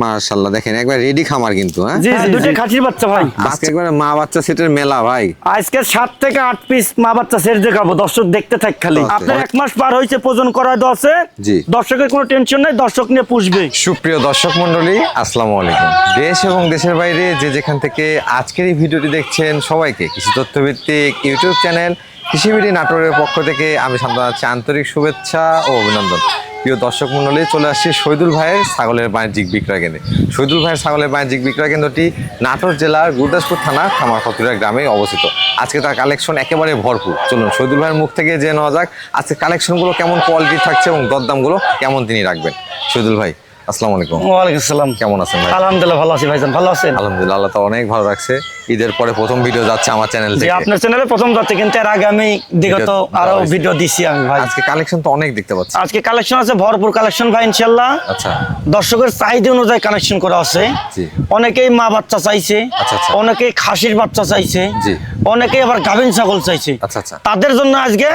মাশাআল্লাহ দেখেন একবার রেডি খামার কিন্তু হ্যাঁ জি জি দুটো খাসির বাচ্চা ভাই। আজকে একবারে মা বাচ্চা সেটের মেলা ভাই। আজকে 7 থেকে 8 পিস মা বাচ্চা সেট দেখাবো, দর্শক দেখতে থাক খালি। আপনার 1 মাস পার হইছে প্রজন করায় আছে, জি দর্শকের কোনো টেনশন নাই, দর্শক নিয়ে পুষবে। সুপ্রিয় দর্শক মণ্ডলী আসসালামু আলাইকুম। দেশ এবং দেশের বাইরে যে যেখান থেকে আজকের এই ভিডিওটি দেখছেন সবাইকে কৃষি তথ্যভিত্তিক ইউটিউব চ্যানেল কৃষিবিডি নাটোরের পক্ষ থেকে আমি জানাচ্ছি আন্তরিক শুভেচ্ছা ও অভিনন্দন। প্রিয় দর্শক মণ্ডলী, চলে আসছি শহীদুল ভাইয়ের ছাগলের বাণিজ্যিক বিক্রয় কেন্দ্রে। শহীদুল ভাইয়ের ছাগলের বাণিজ্যিক বিক্রয় কেন্দ্রটি নাটোর জেলার গুরদাসপুর থানা খামারখতুরা গ্রামে অবস্থিত। আজকে তার কালেকশন একেবারে ভরপুর। চলুন শহীদুল ভাইয়ের মুখ থেকে জেনে নেওয়া যাক আজকে কালেকশনগুলো কেমন কোয়ালিটি থাকছে এবং দরদামগুলো কেমন তিনি রাখবেন। শহীদুল ভাই আসসালামু আলাইকুম। ওয়ালাইকুম আসসালাম। কেমন আছেন ভাই? আলহামদুলিল্লাহ ভালো আছি ভাইজান, ভালো আছেন? আলহামদুলিল্লাহ, আল্লাহ তো অনেক ভালো রাখছে। ঈদের পরে প্রথম ভিডিও যাচ্ছে আমার চ্যানেল জি থেকে। আপনার চ্যানেলে প্রথম যাচ্ছে, কিন্তু এর আগে আমি বিগত আরো ভিডিও দিছি আমি ভাই। আজকে কালেকশন তো অনেক দেখতে পাচ্ছি। আজকে কালেকশন আছে, ভরপুর কালেকশন ভাই ইনশাআল্লাহ। আচ্ছা দর্শকের চাহিদা অনুযায়ী কালেকশন করা আছে। জি অনেকেই মা বাচ্চা চাইছে, আচ্ছা আচ্ছা অনেকেই খাসির বাচ্চা চাইছে, জি অনেকেই আবার গাভিন ছাগল চাইছে। আচ্ছা আচ্ছা তাদের জন্য আজকে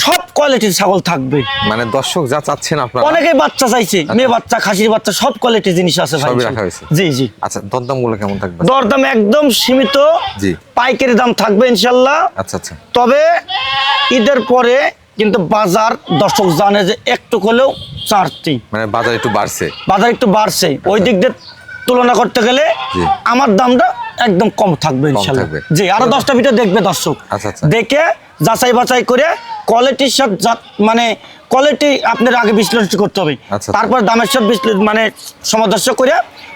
সব কোয়ালিটির ছাগল থাকবে। মানে দর্শক যা চাচ্ছেন আপনারা। অনেকেই বাচ্চা চাইছে, মেয়ে বাচ্চা খাসির বাচ্চা সব কোয়ালিটির জিনিস আছে ভাই। সবই রাখা হয়েছে। জি জি। আচ্ছা দরদামগুলো কেমন থাকবে? দরদাম একদম সীমিত, জি পাইকারি দাম থাকবে ইনশাল্লাহ। আচ্ছা আচ্ছা তবে ঈদের পরে কিন্তু বাজার দর্শক জানে যে একটু হলেও চারটি, মানে বাজার একটু বাড়ছে। বাজার একটু বাড়ছে, ওই দিক দিয়ে তুলনা করতে গেলে জি আমার দামটা একদম কম থাকবে ইনশাল্লাহ। থাকবে। জি আরো 10টা ভিডিও দেখবে দর্শক, আচ্ছা আচ্ছা দেখে যাচাই বাছাই করে কোয়ালিটির সাথে মানে কোয়ালিটি আপনার আগে বিশ্লেষণ করতে হবে। আচ্ছা। তারপর দামের সাথে মানে সামঞ্জস্য করে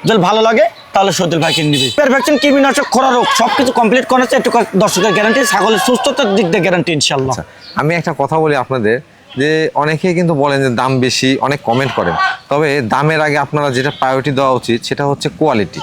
যদি ভালো লাগে তাহলে শহীদুল ভাইকে নিবে। ভ্যাকসিন, কৃমিনাশক, খরা রোগ সবকিছু কমপ্লিট করেছে, একটু দর্শকের গ্যারান্টি, ছাগলের সুস্থতার দিক দিয়ে গ্যারান্টি ইনশাল্লাহ। আচ্ছা, আমি একটা কথা বলি আপনাদের, যে অনেকেই কিন্তু বলেন যে দাম বেশি, অনেক কমেন্ট করেন। তবে দামের আগে আপনারা যেটা প্রায়োরিটি দেওয়া উচিত সেটা হচ্ছে কোয়ালিটি।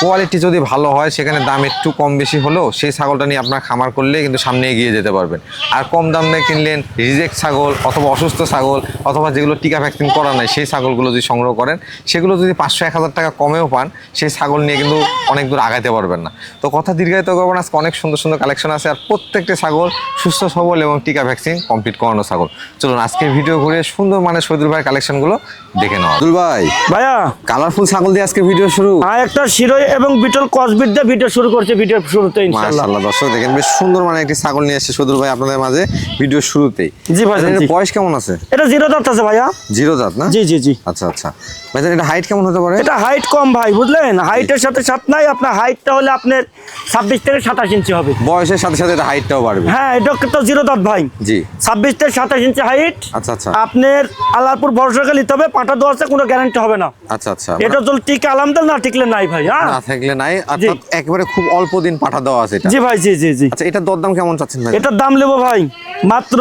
কোয়ালিটি যদি ভালো হয় সেখানে দাম একটু কম বেশি হলেও সেই ছাগলটা নিয়ে আপনার খামার করলে কিন্তু সামনে এগিয়ে যেতে পারবেন। আর কম দাম দিয়ে কিনলেন রিজেক্ট ছাগল অথবা অসুস্থ ছাগল অথবা যেগুলো টিকা ভ্যাকসিন করা নাই সেই ছাগলগুলো যদি সংগ্রহ করেন, সেগুলো যদি 500-1000 টাকা কমেও পান, সেই ছাগল নিয়ে কিন্তু অনেক দূর আগাইতে পারবেন না। তো কথা দীর্ঘায়িত করবেন, আজকে অনেক সুন্দর সুন্দর কালেকশন আছে আর প্রত্যেকটা ছাগল সুস্থ সবল এবং টিকা ভ্যাকসিন কমপ্লিট করানো ছাগল। চলুন আজকে ভিডিও ঘুরে সুন্দর মানে শহীদুল ভাইয়ের কালেকশনগুলো দেখে নেওয়া। শহীদুল ভাই ভাইয়া কালারফুল ছাগল দিয়ে আজকে ভিডিও শুরু। একটা শিরোই এবং বিটল কসবিট দিয়ে ভিডিও শুরু করছে, ভিডিও শুরুতে ইনশাআল্লাহ। মাশাআল্লাহ দর্শক দেখেন বেশ সুন্দর মানে একটি ছাগল নিয়ে এসেছে শহীদুল ভাই আপনাদের মাঝে ভিডিও শুরুতেই। জি ভাই। এর বয়স কেমন আছে? এটা 0 দাঁত আছে ভাইয়া। 0 দাঁত না? জি জি জি। আচ্ছা আচ্ছা ভাই, এটা হাইট কেমন হতে পারে? এটা হাইট কম ভাই, বুঝলেন? হাইটের সাথে সাথ নাই, আপনার হাইটটা হলে আপনার 26 থেকে 27 ইঞ্চি হবে। বয়সের সাথে সাথে এটা হাইটটাও বাড়বে। হ্যাঁ এটা তো 0 দাঁত ভাই। জি 26 থেকে 27 ইঞ্চি হাইট। আচ্ছা আচ্ছা আপনার আলারপুর ভরসাকে নিতে হবে, পাটা দোয়া আছে, কোনো গ্যারান্টি হবে না। আচ্ছা আচ্ছা এটা যদি টিকে আলহামদুলিল্লাহ, না টিকলে নাই ভাই। হ্যাঁ না থাকলে নাই, অর্থাৎ একেবারে খুব অল্প দিন পাঠা দেওয়া আছে এটা। জি ভাই জি জি জি। আচ্ছা এটার দরদাম কেমন চাচ্ছেন ভাই? এটার দাম নেবো ভাই মাত্র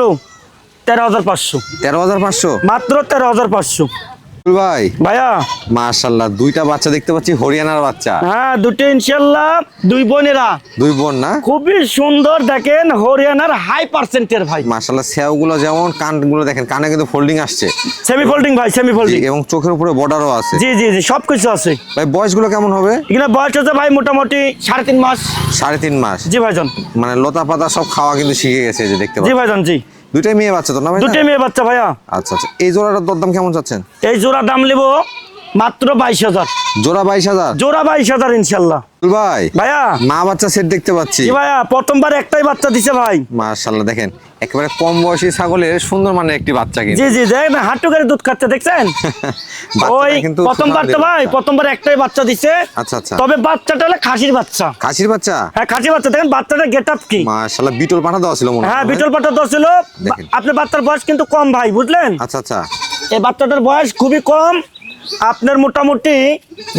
13,500। 13,500 মাত্র 13,500 ভাই। ভাইয়া মাশাআল্লাহ দুইটা বাচ্চা দেখতে পাচ্ছি, হরিয়ানার বাচ্চা। হ্যাঁ দুটো ইনশাআল্লাহ, দুই বোনেরা, দুই বোন না? খুবই সুন্দর, দেখেন হরিয়ানার হাই পার্সেন্টের ভাই। মাশাআল্লাহ সেওগুলো যেমন, কানগুলো দেখেন, কানে কিন্তু ফোল্ডিং আসছে, সেমি ফোল্ডিং ভাই, সেমি ফোল্ডিং, এবং চোখের উপরে বর্ডারও আছে। জি জি জি সবকিছু আছে ভাই বয়সগুলো কেমন হবে? এখানে বয়স আছে ভাই মোটামুটি 3.5 মাস। 3.5 মাস? জি ভাইজান। মানে লতা পাতা সব খাওয়া কিন্তু শিখে গেছে, যে দেখতে জি পাচ্ছেন। ভাইজান জি। দুইটাই মেয়ে বাচ্চা তো না ভাই? দুটোই মেয়ে বাচ্চা ভাইয়া। আচ্ছা আচ্ছা এই জোড়াটার দরদাম কেমন চাচ্ছেন? এই জোড়া দাম নেবো মাত্র 22,000। জোড়া 22,000? জোড়া 22,000 ইনশাআল্লাহ। ভাই ভাইয়া মা বাচ্চা সেট দেখতে পাচ্ছি। জি ভাইয়া, প্রথমবার একটাই বাচ্চা দিছে ভাই। মাশাআল্লাহ দেখেন একেবারে কম বয়সী ছাগলের সুন্দর মানে একটি বাচ্চা কিন্তু। জি জি দেখেন হাঁটু করে দুধ খাচ্ছে, দেখছেন? ওই প্রথমবার তো ভাই, প্রথমবার একটাই বাচ্চা দিছে। আচ্ছা আচ্ছা তবে বাচ্চাটা হলো খাসির বাচ্চা। খাসির বাচ্চা? হ্যাঁ খাসির বাচ্চা, দেখেন বাচ্চাটা গেটআপ কি। মাশাআল্লাহ বিটল পাঠা দেওয়া ছিল মনে হয়। হ্যাঁ বিটল পাটা দশ ছিল। দেখেন। আপনার বাচ্চার বয়স কিন্তু কম ভাই, বুঝলেন? আচ্ছা আচ্ছা এই বাচ্চাটার বয়স খুবই কম, আপনার মোটামুটি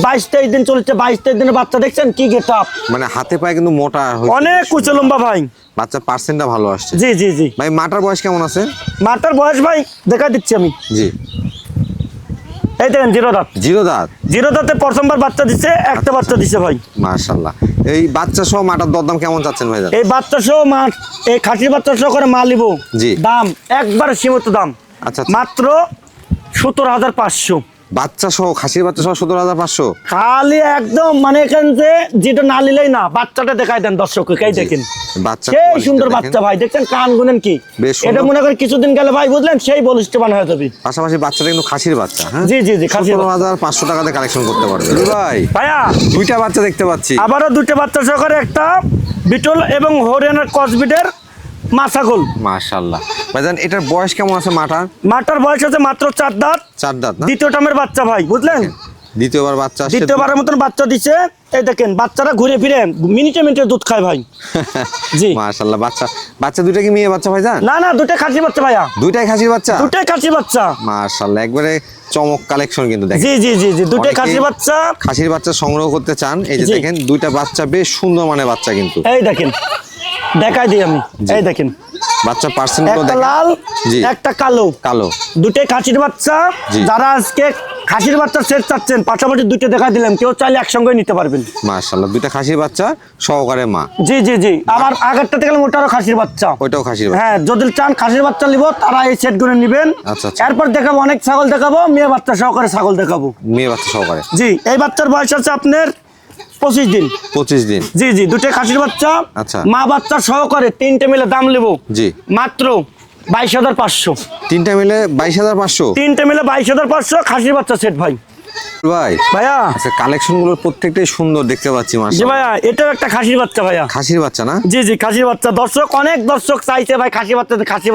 22-23 দিন চলছে। 22-23 দিনের বাচ্চা, দেখছেন কি গেটআপ, মানে হাতে পায়ে কিন্তু মোটা হয়েছে। অনেক উঁচু লম্বা ভাই। বাচ্চা পার্সেন্টটা ভালো আসছে। জি জি জি। ভাই মাটার বয়স কেমন আছে? মাটার বয়স ভাই দেখা দিচ্ছি আমি। জি এই দেখেন 0 দাঁত। 0 দাঁত? 0 দাঁতে প্রথমবার বাচ্চা দিছে, একটা বাচ্চা দিছে ভাই। মাশাআল্লাহ এই বাচ্চা সহ মাটার দরদাম কেমন চাচ্ছেন ভাই? এই বাচ্চা সহ মা, এই খাসির বাচ্চা সহ করে মা লিবো। জি। দাম একবার সীমিত দাম, আচ্ছা মাত্র 17,500। বাচ্চা সহ খাসির বাচ্চা সহ 17,500। খালি একদম মানে এখান যেটা না নিলেই না, বাচ্চাটা দেখাই দেন দর্শককে, এই দেখেন বাচ্চা সেই quality সুন্দর দেখেন। বাচ্চা ভাই, দেখছেন কান গুনেন কি, বেশ সুন্দর। এটা মনে করেন কিছুদিন গেলে ভাই বুঝলেন সেই বলিষ্ঠবান হয়ে যাবে। পাশাপাশি বাচ্চাটা কিন্তু খাসির বাচ্চা, হ্যাঁ জি জি জি খাসি 17,500 টাকাতে কালেকশন করতে পারবে ভাই। ভাইয়া দুইটা বাচ্চা দেখতে পাচ্ছি, আবারও দুটো বাচ্চা সহকারে একটা বিটল এবং হরিয়ানার কসবিটের মাছাগোল। মাশাআল্লাহ ভাইজান, এটার বয়স কেমন আছে মাটার? মাটার বয়স আছে মাত্র 4 দাঁত, 4 দাঁত না? দ্বিতীয় টামের বাচ্চা ভাই বুঝলেন, দ্বিতীয়বার বাচ্চা আসছে। দ্বিতীয়বারের মতন বাচ্চা দিচ্ছে। এই দেখেন বাচ্চারা ঘুরে ফিরে মিনিটে মিনিটে দুধ খায় ভাই। জি মাশাআল্লাহ, বাচ্চা দুইটা কি মেয়ে বাচ্চা ভাইজান? না না, দুটো খাসি বাচ্চা ভাইয়া, দুইটাই খাসির বাচ্চা। দুটোই খাসি বাচ্চা। মাশাআল্লাহ, একবারে চমক কালেকশন কিন্তু দেখেন। জি জি জি জি, দুটোই অনেকেই খাসি বাচ্চা। খাসির বাচ্চা সংগ্রহ করতে চান, এই যে জি। দেখেন দুইটা বাচ্চা বেশ সুন্দর মানের বাচ্চা কিন্তু। এই দেখেন দেখাই দিই আমি, এই দেখেন বাচ্চা পার্সেন্ট গুলো একটা দেখেন। লাল জি। একটা কালো, কালো। দুটোই খাসির বাচ্চা। জি। যারা আজকে খাসির বাচ্চা সেট চাচ্ছেন পাশাপাশি দুটো দেখা দিলাম, কেউ চাইলে একসঙ্গে নিতে পারবেন। মাশাআল্লাহ, দুইটা খাসির বাচ্চা সহকারে মা। জি জি জি, আবার আগেরটাতে গেলে ওটারও খাসির বাচ্চা। ওইটাও খাসির বাচ্চা। হ্যাঁ, যদি চান খাসির বাচ্চা নিব তারা এই সেট গুলো নেবেন। আচ্ছা, আচ্ছা। এরপর দেখাবো অনেক ছাগল দেখাবো, মেয়ে বাচ্চা সহকারে ছাগল দেখাবো। মেয়ে বাচ্চা সহকারে। জি, এই বাচ্চার বয়স আছে আপনার 25 দিন। 25 দিন। জি জি, দুটোই খাসির বাচ্চা। আচ্ছা। মা বাচ্চা সহকারে তিনটে মিলে দাম নেবো জি। মাত্র 22,500। তিনটা মিলে 22,500 তিনটে মিলে 22,500 খাসির বাচ্চা সেট ভাই। ভাই। ভাইয়া আচ্ছা, কালেকশন গুলো প্রত্যেকটাই সুন্দর দেখতে পাচ্ছি জি মাশাআল্লাহ। ভাইয়া, এটাও একটা খাসির বাচ্চা ভাইয়া। খাসির বাচ্চা না? জি জি, খাসির বাচ্চা। অনেক দর্শক চাইছে ভাই খাসি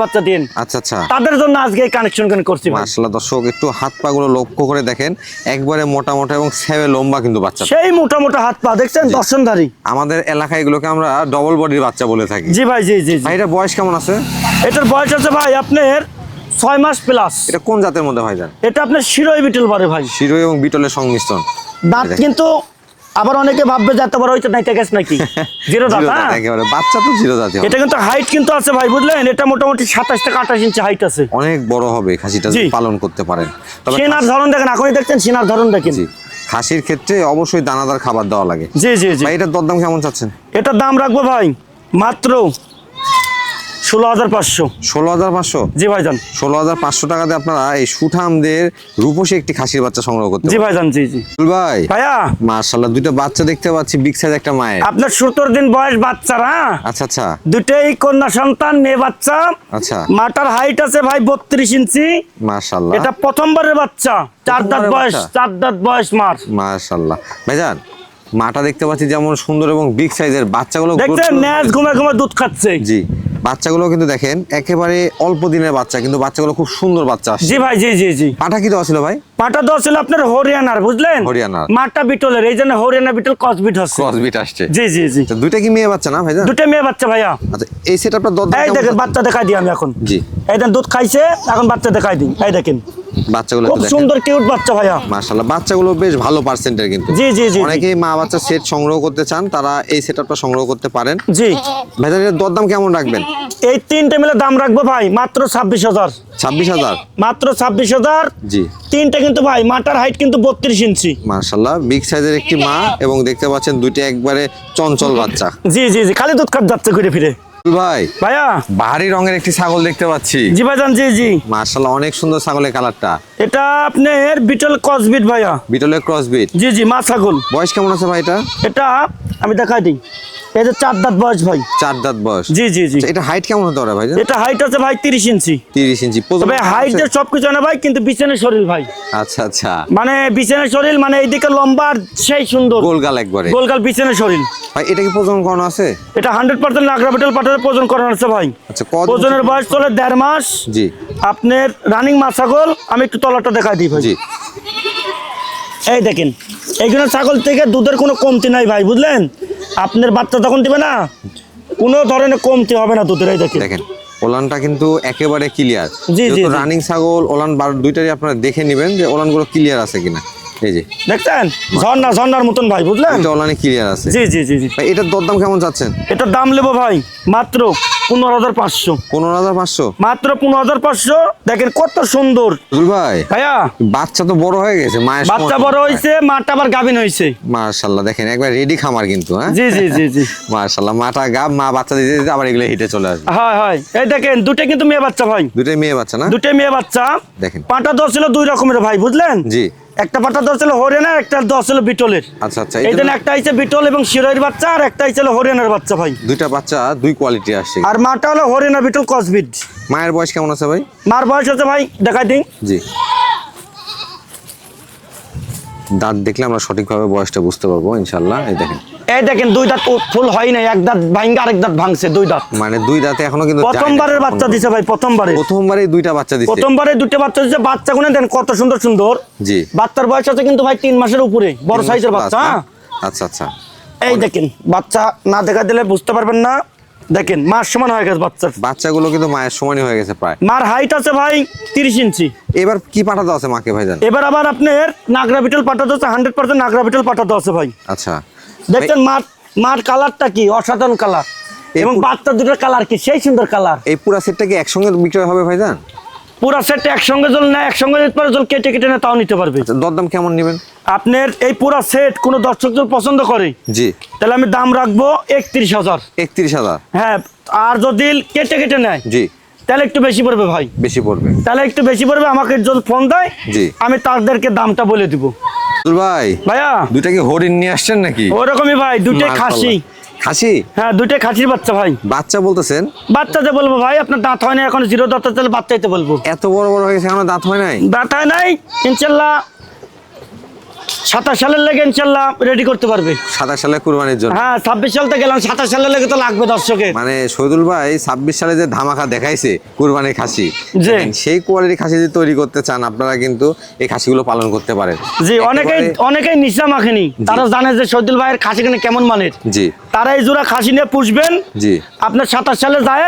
বাচ্চা দিন, আচ্ছা আচ্ছা। তাদের জন্য আজকে এই কানেকশন করছি ভাই। মাশাআল্লাহ, দর্শক একটু হাত পা গুলো লক্ষ্য করে দেখেন, একবারে মোটা মোটা এবং সেবে লম্বা কিন্তু বাচ্চা। সেই মোটা মোটা হাত পা দেখছেন, দর্শনধারী। আমাদের এলাকায় এগুলোকে আমরা ডবল বডির বাচ্চা বলে থাকি। জি ভাই, জি জি জি। ভাই, এটা বয়স কেমন আছে? এটার বয়স আছে ভাই আপনার 6 মাস প্লাস। এটা কোন জাতের মধ্যে ভাইজান? এটা আপনার শিরোই বিটল পারে ভাই। শিরো এবং বিটলের সংমিশ্রণ। দাঁত কিন্তু আবার অনেকে ভাববে যে এত বড় হইতে নাইতে গেছ নাকি, জিরো দাঁত। জিরো দাঁত হ্যাঁ, একেবারে, বাচ্চা তো জিরো দাঁতই হবে। এটা কিন্তু হাইট কিন্তু আছে ভাই বুঝলেন, এটা মোটামুটি 27 থেকে 28 ইঞ্চি হাইট আছে। অনেক বড় হবে খাসিটা যদি জি। পালন করতে পারেন। তবে সিনার ধরন দেখেন, এখনই দেখছেন সিনার ধরন দেখেন। জি, খাসির ক্ষেত্রে অবশ্যই দানাদার খাবার দেওয়া লাগে। জি জি জি। ভাই, এটার দরদাম কেমন চাচ্ছেন? এটার দাম রাখবো ভাই মাত্র 16,500। 16,500? জি ভাইজান। 16,500 টাকাতে আপনারা এই সুঠামদের রূপসী একটি খাসির বাচ্চা সংগ্রহ করতে জি পারেন। ভাইজান, জি জি। ভাই ভাইয়া মাশাআল্লাহ, দুইটা বাচ্চা দেখতে পাচ্ছি, বিগ সাইজ একটা মায়ের। আপনার 17 দিন বয়স বাচ্চারা। আচ্ছা আচ্ছা দুটেই কন্যা সন্তান, মেয়ে বাচ্চা। আচ্ছা। মাটার হাইট আছে ভাই 32 ইঞ্চি। মাশাআল্লাহ, এটা প্রথমবারের বাচ্চা, 4 দাঁত প্রথমবারের বয়স, বাচ্চা? 4 দাঁত বয়স মার। মাশাআল্লাহ। ভাইজান, মাটা দেখতে পাচ্ছি যেমন সুন্দর এবং বিগ সাইজের, বাচ্চাগুলো দেখছেন ন্যাজ ঘুমে ঘুমে দুধ খাচ্ছে। জি, বাচ্চাগুলো কিন্তু দেখেন একেবারে অল্প দিনের বাচ্চা, কিন্তু বাচ্চাগুলো খুব সুন্দর বাচ্চা আসছে। জি ভাই, জি জি জি। পাঠা কি দেওয়া ছিল ভাই? পাটা দেওয়া ছিল আপনার হরিয়ানার বুঝলেন, হরিয়ানার। মাটা বিটলের, এই জন্য হরিয়ানা বিটল ক্রসবিট হচ্ছে। ক্রসবিট আসছে। জি জি জি। তো দুইটা কি মেয়ে বাচ্চা না ভাইজান? দুটো মেয়ে বাচ্চা ভাইয়া। আচ্ছা, এই সেটআপটা দরদাম এই কেমন দেখেন চাচ্ছেন? বাচ্চা দেখাই দিই আমি এখন। জি। এই দেন দুধ খাইছে, এখন বাচ্চা দেখাই দিই। এই দেখেন বাচ্চাগুলো খুব একটু দেখেন। সুন্দর কিউট বাচ্চা ভাইয়া। মাশাআল্লাহ, বাচ্চাগুলো বেশ ভালো পার্সেন্টের কিন্তু। জি জি জি। অনেকেই মা বাচ্চা সেট সংগ্রহ করতে চান, তারা এই সেটআপটা সংগ্রহ করতে পারেন। জি, ভাইজান, এর দরদাম কেমন রাখবেন? এই তিনটে মিলে দাম রাখবো ভাই মাত্র 26,000। 26,000? মাত্র 26,000। জি। তিনটে কিন্তু ভাই মাটার হাইট কিন্তু 32 ইঞ্চি। মাশাআল্লাহ, বিগ সাইজের একটি মা এবং দেখতে পাচ্ছেন দুইটা একবারে চঞ্চল বাচ্চা। জি জি জি, খালি দুধ খাত যাচ্ছে ঘুরে ফিরে। ভাই, ভাইয়া বাহারি রঙের একটি ছাগল দেখতে পাচ্ছি। জি ভাইজান, জি জি। মাশাআল্লাহ, অনেক সুন্দর ছাগলের কালারটা। এটা আপনার বিটল ক্রসবিট ভাইয়া। বিটলের ক্রসবিট। জি জি, মা ছাগল। বয়স কেমন আছে ভাই এটা? এটা আমি দেখাই দিই, এই যে 4 দাঁত বয়স ভাই। 4 দাঁত বয়স। জি জি জি। আচ্ছা, এটা হাইট কেমন হতে পারে ভাই? এটা হাইট আছে ভাই 30 ইঞ্চি। 30 ইঞ্চি। তবে হাইট যে সবকিছু না ভাই, কিন্তু বিছানের শরীর ভাই, আচ্ছা আচ্ছা। মানে বিছানের শরীর মানে এইদিকে লম্বা আর সেই সুন্দর গোলগাল একবারে। গোলগাল বিছানের শরীর। ভাই, এটা কি প্রজনন করানো আছে? এটা 100% নাগরা বিটল পাঠাতে প্রজন করানো আছে ভাই। আচ্ছা, কত? ওজনের বয়স চলে 1.5 মাস। জি আপনার রানিং মা ছাগল। আমি একটু তলাটা দেখাই দিই ভাই। জি। এই দেখেন, এইগুলো ছাগল থেকে দুধের কোনো কমতি নাই ভাই বুঝলেন। আপনার বাচ্চা তখন দিবে না, কোনো ধরনের কমতি হবে না দুধের। এই দেখেন দেখেন, ওলানটা কিন্তু একেবারে ক্লিয়ার। জি, জি, জি। রানিং ছাগল ওলান দুইটারই আপনারা দেখে নেবেন যে ওলানগুলো ক্লিয়ার আছে কিনা। এই যে দেখছেন, ঝর্ণার মতন ভাই বুঝলেন। এটা ওলানে ক্লিয়ার আছে। জি জি জি জি। ভাই, এটার দরদাম কেমন চাচ্ছেন? এটার দাম নেবো ভাই মাত্র 15,500। 15,500? মাত্র 15,500। দেখেন কত সুন্দর ভাই, ভাইয়া। বাচ্চা তো বড় হয়ে গেছে, মায়ের বাচ্চা বড় হয়েছে, মাটা আবার গাভিন হয়েছে। মাশাআল্লাহ, দেখেন একবার রেডি খামার কিন্তু। হ্যাঁ জি জি জি জি। মাশাআল্লাহ, মাটা গাব, মা বাচ্চা দিতে দিতে আবার এগুলো হিটে চলে আসবে। হয় হয়, এই দেখেন দুটো কিন্তু মেয়ে বাচ্চা ভাই। দুটোই মেয়ে বাচ্চা না? দুটো মেয়ে বাচ্চা। দেখেন। পাটা দশ ছিল 2 রকমের ভাই বুঝলেন। জি। একটা পাটা দেওয়া ছিল হরিয়ানা, একটা দেওয়া ছিল বিটলের। আচ্ছা আচ্ছা, এই জন্য একটা হচ্ছে বিটল এবং শিরোইর বাচ্চা, আর একটা হচ্ছে হরিয়ানার বাচ্চা ভাই। দুইটা বাচ্চা দুই কোয়ালিটি আসছে। আর মাটা হলো হরিয়ানা বিটল ক্রসবিট। মায়ের বয়স কেমন আছে ভাই? মার বয়স হচ্ছে ভাই দেখাই দিন। জি, দাঁত দেখলে আমরা সঠিকভাবে বয়সটা বুঝতে পারবো ইনশাল্লাহ। এই দেখেন দুই দাঁত ফুল হয় নাই, এক দাঁত ভাঙ্গা আরেক দাঁত ভাঙছে, দুই দাঁত মানে দুই দাঁতে এখনো কিন্তু প্রথমবারের বাচ্চা দিছে ভাই, প্রথমবারে দুইটা বাচ্চা দিছে। প্রথমবারে দুইটা বাচ্চা দিছে। বাচ্চা গুনে দেন কত সুন্দর সুন্দর। জি, বাচ্চার বয়স আছে কিন্তু ভাই 3 মাসের উপরে, বড় সাইজের বাচ্চা। আচ্ছা আচ্ছা, এই দেখেন বাচ্চা না দেখা দিলে বুঝতে পারবেন না। দেখেন মার সমান হয়ে গেছে বাচ্চার। বাচ্চাগুলো কিন্তু মায়ের সমানই হয়ে গেছে প্রায়। মার হাইট আছে ভাই 30 ইঞ্চি। এবার কি পাঠাতে আছে মাকে ভাইজান? এবার আবার আপনার নাগরা বিটল পাঠাতে আছে, 100% নাগরা বিটল পাঠাতে আছে ভাই। আচ্ছা, দেখছেন মার কালারটা কি অসাধারণ কালার, এবং বাচ্চা দুটোর কালার কি সেই সুন্দর কালার। এই পুরো সেটটা কি একসঙ্গে বিক্রয় হবে ভাইজান? পুরা সেট একসঙ্গে জল না, একসঙ্গে নিতে পারে, জল কেটে কেটে না তাও নিতে পারবে। দরদাম কেমন নেবেন? আপনার এই পুরা সেট কোনো দর্শক যদি পছন্দ করে, জি, তাহলে আমি দাম রাখবো 31,000। 31,000? হ্যাঁ, আর যদি কেটে কেটে নেয় জি, তাহলে একটু বেশি পড়বে ভাই। বেশি পড়বে? তাহলে একটু বেশি পড়বে, আমাকে যদি ফোন দেয় জি, আমি তাদেরকে দামটা বলে দিব। ভাই ভাইয়া দুইটা কি হরিণ নিয়ে আসছেন নাকি? ওরকমই ভাই, দুইটাই খাসি। খাসি? হ্যাঁ, দুইটাই খাসির বাচ্চা ভাই। বাচ্চা বলতেছেন? বাচ্চাতে বলবো ভাই, আপনার দাঁত হয় না এখন, 0 দাঁত, তাহলে বাচ্চাইতে বলবো। এত বড় বড় হয়ে গেছে এখনো দাঁত হয় নাই? দাঁত হয় নাই, ইনশাল্লাহ 27 সালের লেগে ইনশাল্লাহ রেডি করতে পারবে। 27 সালে কুরবানির জন্য? হ্যাঁ, 26 সালতে গেলাম, 27 সালের লেগে তো লাগবে দর্শকের। মানে শহীদুল ভাই 26 সালে যে ধামাকা দেখাইছে কুরবানির খাসি, সেই কোয়ালিটির খাসি যদি তৈরি করতে চান আপনারা কিন্তু এই খাসিগুলো পালন করতে পারেন। জি, অনেকেই নিশা মাখেনি, তারা জানে যে শহীদুল ভাইয়ের খাসি কিনে কেমন মানের। জি, তারা এই জোড়া খাসি নিয়ে পুষবেন। জি, আপনার 27 সালে যায়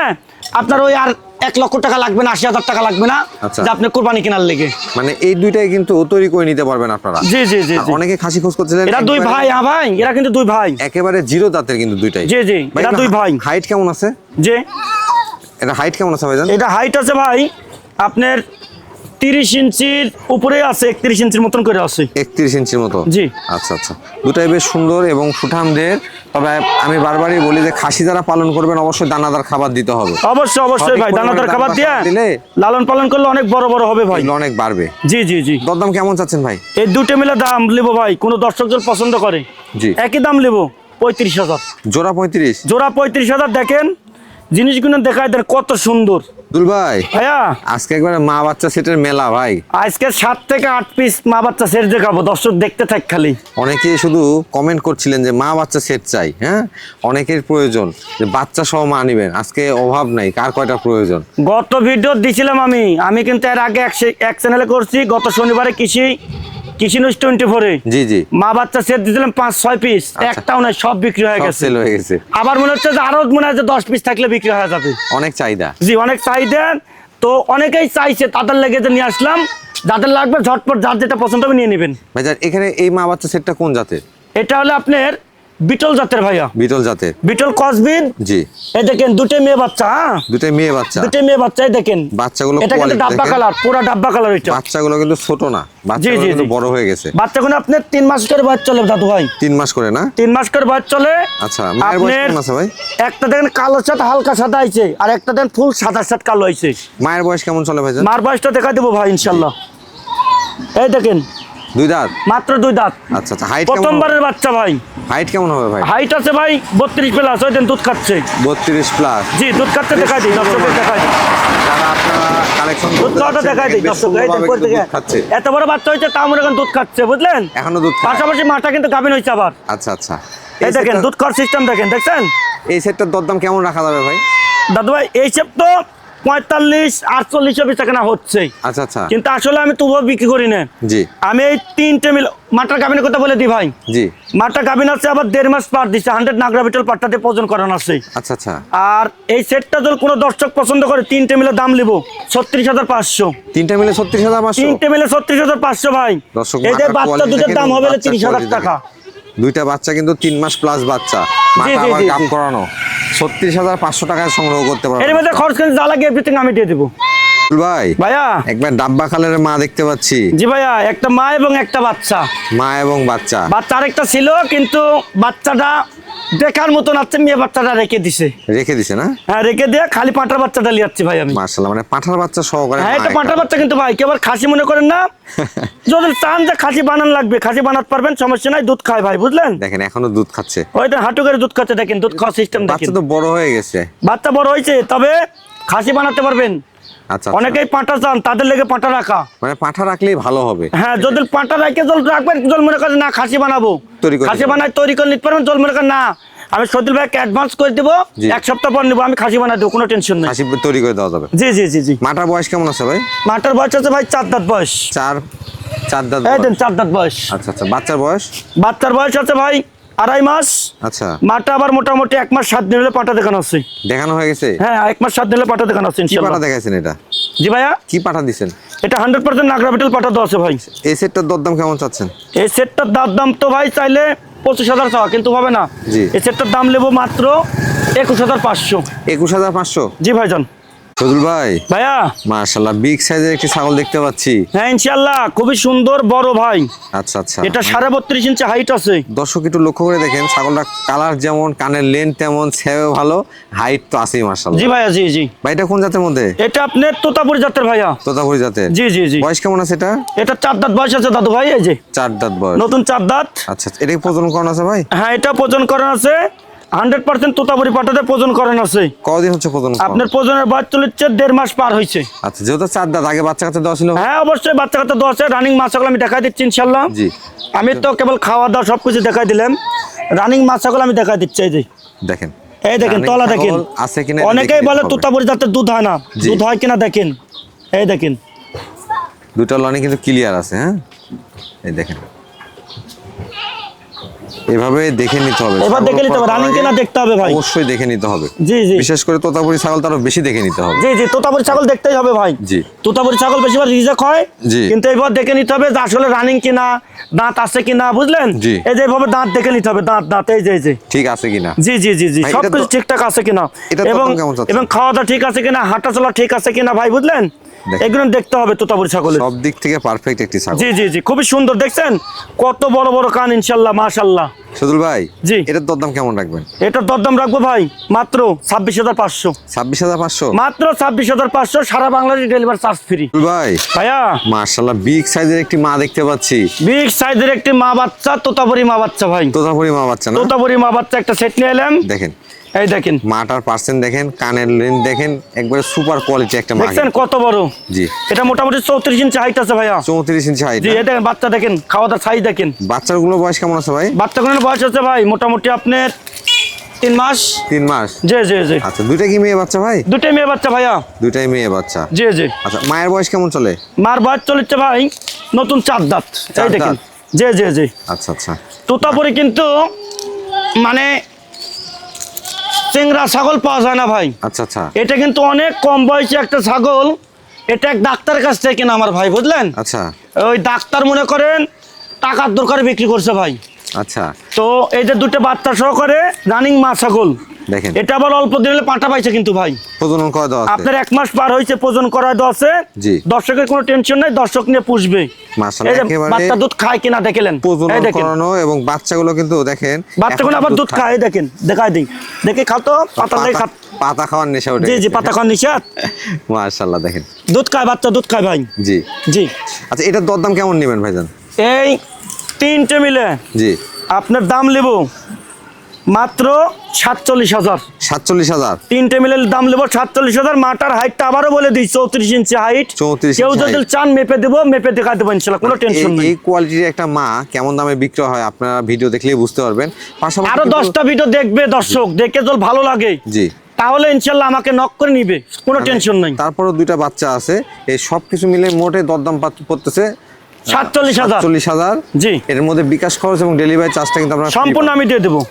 আপনার ওই আর 1 লক্ষ টাকা লাগবে না, 80,000 টাকা লাগবে না, যে আপনি কুরবানি কেনার লেগে। মানে এই দুইটাই কিন্তু তৈরি করে নিতে পারবেন আপনারা। জি জি জি, অনেকে খাসি খোঁজ করছিলেন। এরা দুই ভাই। হ্যাঁ ভাই, এরা কিন্তু দুই ভাই, একেবারে 0 দাঁতের কিন্তু দুইটাই। জি জি, এরা দুই ভাই। হাইট কেমন আছে? জি, এটা হাইট কেমন আছে ভাইজান? এটা হাইট আছে ভাই আপনার 30 ইঞ্চির উপরে আছে, 31 ইঞ্চির মতন করে আছে। 31 ইঞ্চির মতো? জি। আচ্ছা আচ্ছা, দুটাই বেশ সুন্দর এবং সুঠামদের। তবে আমি বারবারই বলি যে খাসি যারা পালন করবেন অবশ্যই দানাদার খাবার দিতে হবে। অবশ্যই অবশ্যই ভাই, দানাদার খাবার দিলে লালন পালন করলে অনেক বড় বড় হবে ভাই, অনেক বাড়বে। জি জি জি। দরদাম কেমন চাচ্ছেন ভাই? এই দুটো মিলে দাম নেবো ভাই, কোন দর্শক যদি পছন্দ করে জি একই দাম নেবো 35,000 জোড়া। 35 জোড়া 35,000। দেখেন জিনিসগুলো দেখায় দেন কত সুন্দর। দুল ভাই ভাইয়া আজকে একবারে মা বাচ্চা সেটের মেলা ভাই। আজকে 7 থেকে 8 পিস মা বাচ্চা সেট দেখাবো, দর্শক দেখতে থাক খালি। অনেকে শুধু কমেন্ট করছিলেন যে মা বাচ্চা সেট চাই। হ্যাঁ, অনেকের প্রয়োজন যে বাচ্চা সহ মা নিবেন, আজকে অভাব নাই, কার কয়টা প্রয়োজন। গত ভিডিও দিছিলাম আমি কিন্তু এর আগে এক চ্যানেলে করছি, গত শনিবারে কৃষি নিউজ 24-এ। জি জি, মা বাচ্চা সেট দিছিলাম 5-6 পিস, একটাও নাই, সব বিক্রি হয়ে গেছে, সেল হয়ে গেছে। আবার মনে হচ্ছে যে আরো মনে হয় যে 10 পিস থাকলে বিক্রি হয়ে যাবে। অনেক চাহিদা। জি, অনেক চাহিদা, তো অনেকেই চাইছে, তাদের লেগে যে নিয়ে আসলাম। যাদের লাগবে ঝটপট যার যেটা পছন্দ হবে নিয়ে নেবেন। ভাইজান এখানে এই মা বাচ্চা সেটটা কোন জাতের? এটা হলো আপনার বিটল জাতের ভাইয়া। বিটল জাতের? বিটল ক্রসবিট। জি, এই দেখেন দুটোই মেয়ে বাচ্চা। হ্যাঁ, দুটোই মেয়ে বাচ্চা। দুটোই মেয়ে বাচ্চা। এই দেখেন বাচ্চাগুলো, এটা কিন্তু ডাব্বা কালার, পুরো ডাব্বা কালার। এটা বাচ্চাগুলো কিন্তু ছোট না, বাচ্চাগুলো কিন্তু বড় হয়ে গেছে। বাচ্চাগুলো আপনার 3 মাস করে বয়স চলে দাদু ভাই। 3 মাস করে না? 3 মাস করে বয়স চলে। আচ্ছা, মায়ের বয়স কেমন আছে ভাই? একটা দেখেন কালো সাথে হালকা সাদা আইছে, আর একটা দেখেন ফুল সাদা সাথে কালো আইছে। মায়ের বয়স কেমন চলে ভাইজান? মার বয়সটা দেখা দেবো ভাই ইনশাআল্লাহ। এই দেখেন 2 দাঁত? মাত্র 2 দাঁত। আচ্ছা আচ্ছা, হাইট কেমন? প্রথমবারের বাচ্চা ভাই। হাইট কেমন হবে ভাই? হাইট আছে ভাই 32 প্লাস। ওই দেন দুধ খাচ্ছে। 32 প্লাস? জি, দুধ খাচ্ছে, দেখাই দিই দর্শকদের, দেখাই দিই। যারা আপনারা কালেকশন দুধ খাওয়াটা দেখাই দিই দর্শক। এই দেখেন কই থেকে খাচ্ছে। এত বড় বাচ্চা হইছে, তাও মনে করেন দুধ খাচ্ছে, বুঝলেন? এখনো দুধ খায়? পাশাপাশি মাটা কিন্তু গাভিন হইছে আবার। আচ্ছা আচ্ছা, এই দেখেন দুধ খাওয়ার সিস্টেম দেখেন, দেখছেন? এই সেটটার দরদাম কেমন রাখা যাবে ভাই? দাদু ভাই এই সব তো 45-48 টাকা না হচ্ছে। আচ্ছা আচ্ছা, কিন্তু আসলে আমি তবুও বিক্রি করি না। জি, আমি এই 3টে মিল মাটার গাভিনের কথা বলে দিই ভাই। জি, মাটা গাভিন আছে, আবার 1.5 মাস পার দিচ্ছে, 100 নাগরা বিটল পাট্টাতে প্রজন করানো আছে। আচ্ছা আচ্ছা। আর এই সেটটা যদি কোনো দর্শক পছন্দ করে 3টে মিলে দাম নিব 36,500। 3টা মিলে 36,500? 3টে মিলে 36,500 ভাই। দর্শক এই যে বাচ্চা দুধের দাম হবে 30,000 টাকা। দুইটা বাচ্চা কিন্তু 3 মাস প্লাস বাচ্চা, মাটা আবার কাম করানো, 36,500 টাকায় সংগ্রহ করতে পারবেন। এর মধ্যে খরচ কিন্তু যা লাগে এভরিথিং আমি দিয়ে দেবো। ভাই ভাইয়া একবার ডাব্বা কালারের মা দেখতে পাচ্ছি। জি ভাইয়া, একটা মা এবং একটা বাচ্চা। মা এবং বাচ্চা। বাচ্চা আরেকটা ছিল, কিন্তু বাচ্চাটা দেখার মতন আছে, মেয়ে বাচ্চাটা রেখে দিছে। রেখে দিছে না? হ্যাঁ, রেখে দিয়ে খালি পাঁঠার বাচ্চাটা লিয়াচ্ছি ভাই আমি। মাশাআল্লাহ, মানে পাঁঠার বাচ্চা সহকারে। হ্যাঁ, এটা পাঁঠার বাচ্চা, কিন্তু ভাই কেবল খাসি মনে করেন না। যদি চান যে খাসি বানান লাগবে, খাসি বানাতে পারবেন, সমস্যা নাই। দুধ খায় ভাই, বুঝলেন? দেখেন এখনো দুধ খাচ্ছে। ওইটা হাঁটু করে দুধ খাচ্ছে, দেখেন দুধ খাওয়া সিস্টেম দেখেন। বাচ্চা তো বড় হয়ে গেছে। বাচ্চা বড় হয়েছে, তবে খাসি বানাতে পারবেন। আচ্ছা, অনেকেই পাঁঠা চান, তাদের লেগে পাঁঠা রাখা। মানে পাঁঠা রাখলেই ভালো হবে। হ্যাঁ, যদি পাঁঠা রাখে জল রাখবেন, জল মনে করেন না খাসি বানাবো, তৈরি করে খাসি দিবেন। বানাই তৈরি করে নিতে পারবেন। জল মনে করেন না আমি সদিল ভাইকে অ্যাডভান্স করে দেবো, জি। 1 সপ্তাহ পর নেবো, আমি খাসি বানাই দেবো, কোনো টেনশন নেই। খাসি তৈরি করে দেওয়া যাবে। জি জি জি জি। মাটার বয়স কেমন আছে ভাই? মাটার বয়স আছে ভাই 4 দাঁত বয়স। চার দাঁত এই দেন বয়স। 4 দাঁত বয়স। আচ্ছা আচ্ছা, বাচ্চার বয়স? বাচ্চার বয়স আছে ভাই 2.5 মাস। আচ্ছা, মাটা আবার মোটামুটি 1 মাস 7 দিন হলে পাটা দেখানো আছে। দেখানো হয়ে গেছে? হ্যাঁ, 1 মাস 7 দিন হলে পাটা দেখানো আছে কি পাঠা ইনশাআল্লাহ। দেখাইছেন এটা? জি ভাইয়া, কি পাঠা দিছেন? এটা 100% নাগরা বিটল পাটা দেওয়া আছে ভাই। এই সেটটার দরদাম কেমন চাচ্ছেন? এই সেটটার দাম তো ভাই চাইলে 25,000 চাওয়া, কিন্তু হবে না। জি। এই সেটটার দাম নেবো মাত্র 21,500। 21,500? জি ভাইজান। সজল ভাই ভাইয়া, মাশাআল্লাহ বিগ সাইজের একটি ছাগল দেখতে পাচ্ছি। হ্যাঁ ইনশাআল্লাহ, খুবই সুন্দর বড় ভাই। আচ্ছা আচ্ছা, এটা 32.5 ইঞ্চি হাইট আছে। দর্শক একটু লক্ষ্য করে দেখেন, ছাগলটা কালার যেমন, কানের লেন্থ তেমন, ছেও ভালো, হাইট তো আছেই মাশাআল্লাহ। জি ভাইয়া, জি জি। ভাই এটা কোন জাতের মধ্যে? এটা আপনার তোতাপুরি জাতের ভাইয়া। তোতাপুরি জাতের? জি জি জি। বয়স কেমন আছে এটা? এটা 4 দাঁত বয়স আছে দাদু ভাই, এই যে 4 দাঁত বয়স। নতুন 4 দাঁত। আচ্ছা আচ্ছা, এটা কি প্রজনন করানো আছে ভাই? হ্যাঁ, এটা প্রজন করানো আছে 100% তোতাপুরি পাটাতে প্রজন করানো আছে। কতদিন হচ্ছে প্রজনন করানো? আপনার প্রজনের বয়স চলেছে 1.5 মাস পার হয়েছে। আচ্ছা, যেহেতু 4 দাঁত, আগে বাচ্চা কাচ্চা দেওয়া ছিল? হ্যাঁ অবশ্যই, বাচ্চা কাচ্চা দেওয়া আছে। রানিং মাছগুলো আমি দেখাই দিচ্ছি ইনশাআল্লাহ। জি। আমি তো কেবল খাওয়া দাওয়া সবকিছু দেখাই দিলাম, রানিং মাছগুলো আমি দেখাই দিচ্ছি। এই যে দেখেন, এই দেখেন রানিং তলা দেখেন ছাগল আছে কিনা এটা অনেকেই দেখে বলে নিতে হবে। তোতাপুরি জাতের দুধ হয় না, জি। দুধ হয় কিনা দেখেন। এই দেখেন দুটো লনি কিন্তু ক্লিয়ার আছে। হ্যাঁ, এই দেখেন, এভাবে দেখে নিতে হবে। এবার দেখে নিতে হবে, ছাগল রানিং কিনা দেখতে হবে ভাই। অবশ্যই দেখে নিতে হবে। জি জি বিশেষ করে তোতাপুরি ছাগল তো আরো বেশি দেখে নিতে হবে। জি জি, তোতাপুরি ছাগল দেখতেই হবে ভাই। জি। তোতাপুরি ছাগল বেশিরভাগ রিজেক্ট হয়, জি। কিন্তু এইবার দেখে নিতে হবে যে আসলে রানিং কিনা, দাঁত আছে কিনা, বুঝলেন? জি। এই যে এইভাবে দাঁত দেখে নিতে হবে, দাঁত দাঁত এই যে এই যে। ঠিক আছে কিনা? জি জি জি জি, ভাই, সবকিছু এটা তো- ঠিকঠাক আছে কিনা, এটা এবং দাম কেমন চাচ্ছেন? এবং খাওয়া দাওয়া ঠিক আছে কিনা, হাঁটা চলা ঠিক আছে কিনা ভাই, বুঝলেন? দেখেন। এগুলো দেখতে হবে তোতাপুরি ছাগলের। সব দিক থেকে পারফেক্ট একটি ছাগল। জি জি জি, খুবই সুন্দর, দেখছেন কত বড় বড় কান, ইনশাল্লাহ মাশাল্লাহ। সজল ভাই, জি। এটার দরদাম কেমন রাখবেন? এটার দরদাম রাখবো ভাই মাত্র 26,500। 26,500? মাত্র 26,500, সারা বাংলাদেশ ডেলিভারি চার্জ ফ্রি। সজল ভাই ভাইয়া, মাশাআল্লাহ বিগ সাইজের একটি মা দেখতে পাচ্ছি। বিগ সাইজের একটি মা বাচ্চা, তোতাপুরি মা বাচ্চা ভাই। তোতাপুরি মা বাচ্চা না? তোতাপুরি মা বাচ্চা একটা সেট নিয়ে এলাম। দেখেন এই দেখেন, মাটার পার্সেন্ট দেখেন, কানের লেন্থ দেখেন, একবারে সুপার কোয়ালিটি একটা মা। দেখছেন কত বড়? জি। এটা মোটামুটি 34 ইঞ্চি হাইট আছে ভাইয়া। 34 ইঞ্চি হাইট। জি, এটা বাচ্চা দেখেন, খাওয়া দাওয়া ছাই দেখেন। বাচ্চাগুলো বয়স কেমন আছে ভাই? বাচ্চাগুলোর বয়স আছে ভাই মোটামুটি আপনার 3 মাস। 3 মাস? জি জি জি। আচ্ছা, দুইটা কি মেয়ে বাচ্চা ভাই? দুটোই মেয়ে বাচ্চা ভাইয়া। দুইটাই মেয়ে বাচ্চা। জি জি। আচ্ছা, মায়ের বয়স কেমন চলে? মার বয়স চলেছে ভাই নতুন 4 দাঁত। 4 এই দেখেন। দাঁত? জি জি জি। আচ্ছা আচ্ছা, তোতাপুরি কিন্তু মানে চেংরা ছাগল পাওয়া যায় না ভাই। আচ্ছা আচ্ছা, এটা কিন্তু অনেক কম বয়সী একটা ছাগল। এটা এক ডাক্তারের কাছ থেকে কেনা আমার ভাই, বুঝলেন? আচ্ছা ওই ডাক্তার মনে করেন টাকার দরকারে বিক্রি করছে ভাই। আচ্ছা, তো এই যে দুটো বাচ্চা সহকারে রানিং মা ছাগল, দেখেন এটা আবার অল্প দিন হলে পাঁঠা পাইছে কিন্তু ভাই। প্রজনন করা দেওয়া আছে? আপনার 1 মাস পার হয়েছে, প্রজন করায় দেওয়া আছে। জি। দর্শকের কোনো টেনশন নাই, দর্শক নিয়ে পুষবে। মাশাআল্লাহ, এই যে একেবারে বাচ্চা দুধ খায় কিনা দেখলেন। প্রজনন এই দেখেন করানো, এবং বাচ্চাগুলো কিন্তু দেখেন বাচ্চাগুলো এখন আবার দুধ খায়, এই দেখেন দেখাই দিই, দেখে খাতো পাতা দিয়ে খা। পাতা খাওয়ার নেশা ওঠে জি জি, গেছে। পাতা খাওয়া নিষেধ। মাশাআল্লাহ, দেখেন দুধ খায়, বাচ্চা দুধ খায় ভাই। জি। জি। আচ্ছা, এটার দরদাম কেমন নেবেন ভাইজান? এই 3টে মিলে জি। আপনার দাম নেব মাত্র 47,000। 47,000? 3টে মিলে দাম নেব 47,000। মাটার হাইটটা আবারও বলে দিই 34 ইঞ্চি হাইট। 34 কেউ ইঞ্চি যদি height। চান মেপে দেবো, মেপে দেখা দেবো ইনশাল্লাহ, কোনো টেনশন নেই। এই কোয়ালিটির একটা মা কেমন দামে বিক্রি হয় আপনারা ভিডিও দেখলেই বুঝতে পারবেন। পাশাপাশি আরো কিন্তু- 10টা ভিডিও দেখবে দর্শক, দেখে যদি ভালো লাগে জি, তাহলে ইনশাল্লাহ আমাকে নক করে নিবে, কোনো টেনশন নাই। তারপরও দুইটা বাচ্চা আছে, এই সব কিছু মিলে মোটে দরদাম পড়তেছে 47,000। 47,000। জি, এর মধ্যে বিকাশ খরচ এবং ডেলিভারি চার্জটা কিন্তু আপনারা সম্পূর্ণ আমি দিয়ে দেবো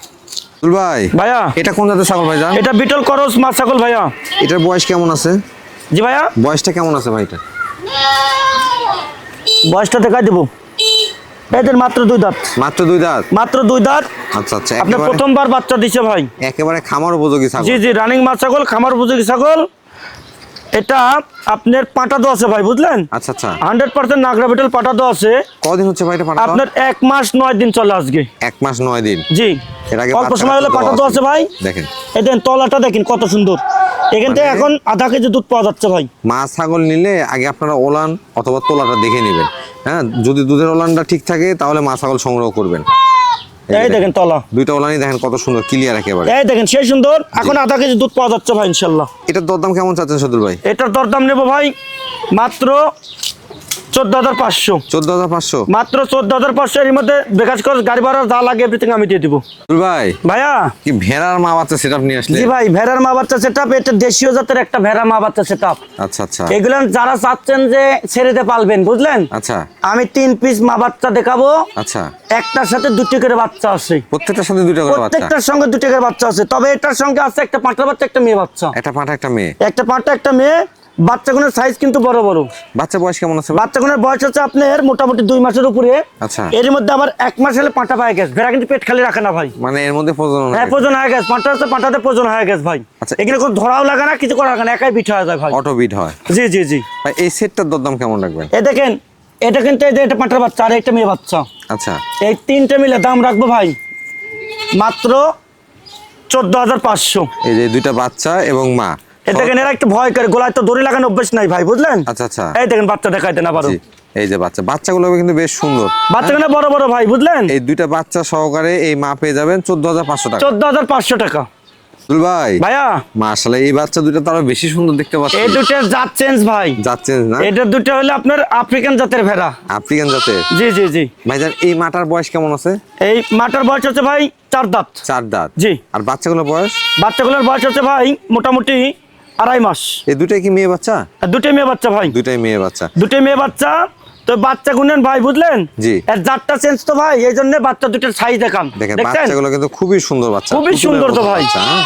ভাই। ভাইয়া। এটা কোন জাতের ছাগল ভাইজান? এটা বিটল করস মা ছাগল ভাইয়া। এটার বয়স কেমন আছে? জি ভাইয়া, বয়সটা কেমন আছে ভাই এটা? বয়সটা দেখাই দেবো। এদের মাত্র 2 দাঁত। মাত্র 2 দাঁত? মাত্র 2 দাঁত। আচ্ছা আচ্ছা, আপনার প্রথমবার বাচ্চা দিছে ভাই। একেবারে খামার উপযোগী ছাগল। জি জি, রানিং মা ছাগল, খামার উপযোগী ছাগল। এটা আপনার পাটা দেওয়া আছে ভাই, বুঝলেন? আচ্ছা আচ্ছা, 100% নাগরা বিটল পাটা দেওয়া আছে। কদিন হচ্ছে ভাই এটা পাঠা? আপনার 1 মাস 9 দিন চলে আজকে। 1 মাস 9 দিন। জি, এর আগে অল্প সময় হলে পাটা দেওয়া আছে ভাই। দেখেন এই দেন তলাটা দেখেন কত সুন্দর। এখান থেকে এখন আধা কেজি দুধ পাওয়া যাচ্ছে ভাই। মা ছাগল নিলে আগে আপনারা ওলান অথবা তোলাটা দেখে নেবেন। হ্যাঁ, যদি দুধের ওলানটা ঠিক থাকে তাহলে মা ছাগল সংগ্রহ করবেন। এই দেখেন তলা, দুইটা ওলানই দেখেন কত সুন্দর ক্লিয়ার একেবারে। এই দেখেন সেই সুন্দর। এখন আধা কেজি দুধ পাওয়া যাচ্ছে ভাই ইনশাল্লাহ। এটার দরদাম কেমন চাচ্ছেন সদুল ভাই? এটার দরদাম নেবো ভাই মাত্র 14,500। 14,500 মাত্র 14,500। এর মধ্যে বেকাজ খরচ, গাড়ি ভাড়া যা লাগে এভরিথিং আমি দিয়ে দিব। সদুল ভাই ভাইয়া কি ভেড়ার মা বাচ্চা সেটআপ নিয়ে আসলে? জি ভাই, ভেড়ার মা বাচ্চা সেটআপ। এটা দেশীয় জাতের একটা ভেড়া মা বাচ্চা সেটআপ। আচ্ছা আচ্ছা এগুলো যারা চাচ্ছেন যে ছেড়েতে পালবেন, বুঝলেন, আচ্ছা আমি 3 পিস মা বাচ্চা দেখাবো। আচ্ছা, একটার সাথে 2টি করে বাচ্চা আছে। প্রত্যেকটার সাথে দুইটা করে বাচ্চা? প্রত্যেকটার সঙ্গে 2টি করে বাচ্চা আছে। তবে এটার সঙ্গে আছে একটা পাঁঠা বাচ্চা, একটা মেয়ে বাচ্চা। একটা পাঁঠা একটা মেয়ে? একটা পাঁঠা একটা মেয়ে। বাচ্চাগুলোর সাইজ কিন্তু বড় বড়। বাচ্চা বয়স কেমন আছে? বাচ্চাগুলোর বয়স হচ্ছে আপনার মোটামুটি 2 মাসের উপরে। আচ্ছা, এর মধ্যে আবার 1 মাস হলে পাঁঠা পায়ে গেছে। ভেড়া কিন্তু পেট খালি রাখে না ভাই। মানে এর মধ্যে প্রজনন? হ্যাঁ, প্রজন হয়ে গেছে। পাঁঠা হচ্ছে পাঁঠাতে প্রজন হয়ে গেছে ভাই। আচ্ছা, এখানে কোনো ধরাও লাগে না, কিছু করা লাগে না, একাই বিট হয়ে যায় ভাই। অটো বিট হয়? জি জি জি ভাই এই সেটটার দরদাম কেমন রাখবেন? এই দেখেন, এটা কিন্তু এই যে এটা পাঁঠার বাচ্চা আর একটা মেয়ে বাচ্চা। আচ্ছা, এই 3টে মিলে দাম রাখবো ভাই মাত্র 14,500। এই যে দুইটা বাচ্চা এবং মা। এই দেখেন, এরা একটু ভয় করে, গলায় তো দড়ি লাগানো অভ্যাস নাই ভাই, বুঝলেন? আচ্ছা আচ্ছা, এই দেখেন বাচ্চা দেখাই দেন আবারও। জি, এই যে বাচ্চা, বাচ্চাগুলো কিন্তু বেশ সুন্দর। বাচ্চাগুলো বড় বড় ভাই, বুঝলেন? এই দুইটা বাচ্চা সহকারে এই মা পেয়ে যাবেন 14,500 টাকা। 14,500 টাকা। দুল ভাই ভাইয়া মাশাআল্লাহ, এই বাচ্চা দুইটা তো আরো বেশি সুন্দর দেখতে পাচ্ছি। এই দুটোর জাত চেঞ্জ ভাই। যাচ্ছেন না? এটা দুটো হলো আপনার আফ্রিকান জাতের ভেড়া। আফ্রিকান জাতের? জি জি জি ভাইজান এই মাটার বয়স কেমন আছে? এই মাটার বয়স হচ্ছে ভাই 4 দাঁত। 4 দাঁত? জি। আর বাচ্চাগুলোর বয়স? বাচ্চাগুলোর বয়স হচ্ছে ভাই মোটামুটি 2.5 মাস। এই দুটাই কি মেয়ে বাচ্চা? আর দুটোই মেয়ে বাচ্চা ভাই। দুটাই মেয়ে বাচ্চা? দুটোই মেয়ে বাচ্চা। তো বাচ্চা গুনেন ভাই, বুঝলেন? জি। এর জাতটা চেঞ্জ তো ভাই, এই জন্য বাচ্চা দুটোর সাইজ দেখান। দেখেন দেখছেন? বাচ্চাগুলো কিন্তু খুবই সুন্দর বাচ্চা। খুবই পুতুলের সুন্দর তো মতো ভাই। বাচ্চা, হ্যাঁ?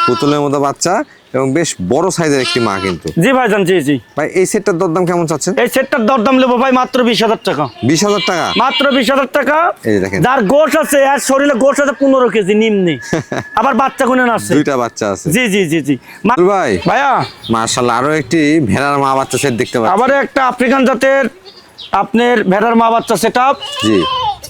পুতুলের মতো বাচ্চা এবং বেশ বড় সাইজের একটি মা কিন্তু। জি ভাইজান, জি জি। ভাই এই সেটটার দরদাম কেমন চাচ্ছেন? এই সেটটার দরদাম নেবো ভাই মাত্র 20,000 টাকা। 20,000 টাকা? মাত্র 20,000 টাকা। এই যে দেখেন। যার গোশ আছে, আর শরীরে গোশ আছে 15 কেজি নিম্নে। আবার বাচ্চা গুনেন আছে। দুইটা বাচ্চা আছে? জি জি জি জি দুল ভাই ভাইয়া মাশাআল্লাহ, আরো একটি ভেড়ার মা বাচ্চা সেট দেখতে পাচ্ছি। আবার একটা আফ্রিকান জাতের আপনার ভেড়ার মা বাচ্চা সেটআপ। জি।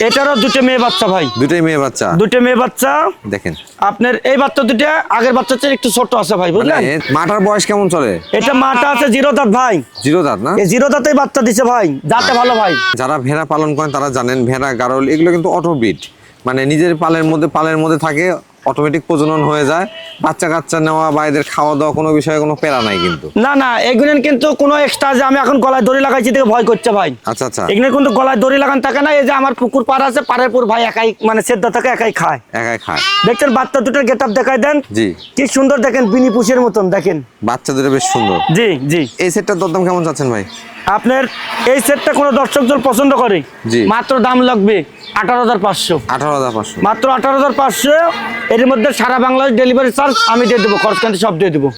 এটারও দুটো মেয়ে বাচ্চা ভাই। দুটাই মেয়ে বাচ্চা? দুটো মেয়ে বাচ্চা। দেখেন আপনার এই বাচ্চা দুটো আগের বাচ্চা চেয়ে একটু ছোট আছে ভাই, বুঝলেন? মানে মাটার বয়স কেমন চলে? এটা মাটা আছে 0 দাঁত ভাই। 0 দাঁত না? এই 0 দাঁতেই বাচ্চা দিছে ভাই, যাতে ভালো ভাই। যারা ভেড়া পালন করেন তারা জানেন ভেড়া গারল এগুলো কিন্তু অটো বিট, মানে নিজের পালের মধ্যে থাকে, অটোমেটিক প্রজনন হয়ে যায়। বাচ্চা কাচ্চা নেওয়া বা এদের খাওয়া দাওয়া কোনো বিষয়ে কোনো প্যারা নাই কিন্তু। না না, এগুলো কিন্তু কোনো এক্সট্রা যে আমি এখন গলায় দড়ি লাগাইছি থেকে ভয় করছে ভাই। আচ্ছা আচ্ছা, এগুলো কিন্তু গলায় দড়ি লাগান থাকে না। এই যে আমার পুকুর পাড় আছে, পাড়ের পুর ভাই একাই মানে সেদ্ধ থাকে, একাই খায়। একাই খায়? দেখছেন বাচ্চা দুটোর গেটআপ দেখাই দেন। জি। কি সুন্দর দেখেন, বিনি পুষের মতন দেখেন। বাচ্চা দুটো বেশ সুন্দর। জি জি। এই সেটটার দরদাম কেমন চাচ্ছেন ভাই? আপনার এই সেটটা কোনো দর্শক যদি পছন্দ করে, জি। মাত্র দাম লাগবে 18,500। 18,500? মাত্র 18,500। এর মধ্যে সারা বাংলাদেশ ডেলিভারি চার্জ আমি দিয়ে দেবো, খরচ কিন্তু সব দিয়ে দেবো।